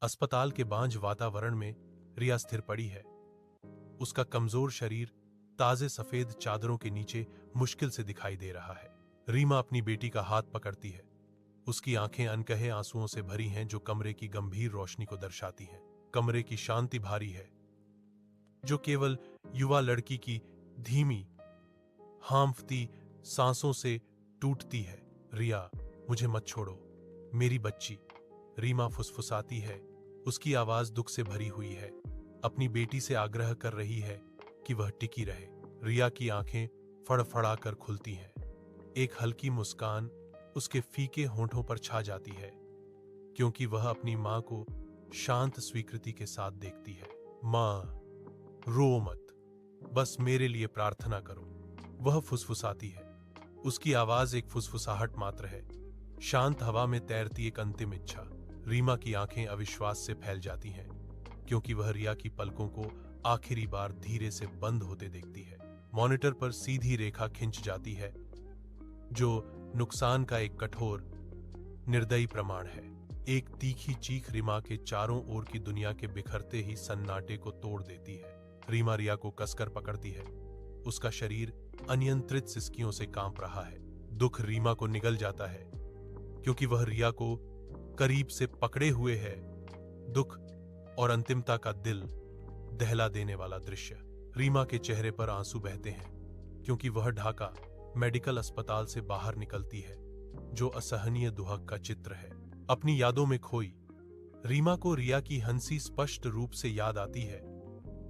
अस्पताल के बांझ वातावरण में रिया स्थिर पड़ी है। उसका कमजोर शरीर ताजे सफेद चादरों के नीचे मुश्किल से दिखाई दे रहा है। रीमा अपनी बेटी का हाथ पकड़ती है। उसकी आंखें अनकहे आंसुओं से भरी हैं जो कमरे की गंभीर रोशनी को दर्शाती हैं। कमरे की शांति भारी है जो केवल युवा लड़की की धीमी हांफती सांसों से टूटती है। रिया, मुझे मत छोड़ो, मेरी बच्ची, रीमा फुसफुसाती है। उसकी आवाज दुख से भरी हुई है। अपनी बेटी से आग्रह कर रही है कि वह टिकी रहे। रिया की आंखें फड़फड़ा कर खुलती हैं। एक हल्की मुस्कान उसके फीके होंठों पर छा जाती है, क्योंकि वह अपनी मां को शांत स्वीकृति के साथ देखती है। मां, रो मत, बस मेरे लिए प्रार्थना करो, वह फुसफुसाती है। उसकी आवाज एक फुसफुसाहट मात्र है, शांत हवा में तैरती एक अंतिम इच्छा। रीमा की आंखें अविश्वास से फैल जाती हैं, क्योंकि वह रिया की पलकों को आखिरी बार धीरे से बंद होते देखती है। मॉनिटर पर सीधी रेखा खिंच जाती है, जो नुकसान का एक कठोर, निर्दयी प्रमाण है। एक तीखी चीख रीमा के चारों ओर की दुनिया के बिखरते ही सन्नाटे को तोड़ देती है। रीमा रिया को कसकर पकड़ती है। उसका शरीर अनियंत्रित सिसकियों से कांप रहा है। दुख रीमा को निगल जाता है, क्योंकि वह रिया को करीब से पकड़े हुए है। दुख और अंतिमता का दिल दहला देने वाला दृश्य। रीमा के चेहरे पर आंसू बहते हैं, क्योंकि वह ढाका मेडिकल अस्पताल से बाहर निकलती है, जो असहनीय दुहक का चित्र है। अपनी यादों में खोई रीमा को रिया की हंसी स्पष्ट रूप से याद आती है,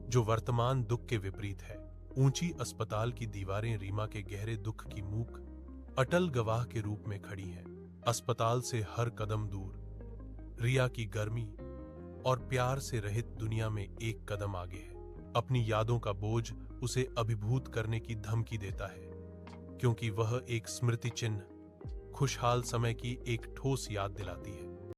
जो वर्तमान दुख के विपरीत है। ऊंची अस्पताल की दीवारें रीमा के गहरे दुख की मूक अटल गवाह के रूप में खड़ी हैं। अस्पताल से हर कदम दूर रिया की गर्मी और प्यार से रहित दुनिया में एक कदम आगे है। अपनी यादों का बोझ उसे अभिभूत करने की धमकी देता है, क्योंकि वह एक स्मृति चिन्ह, खुशहाल समय की एक ठोस याद दिलाती है।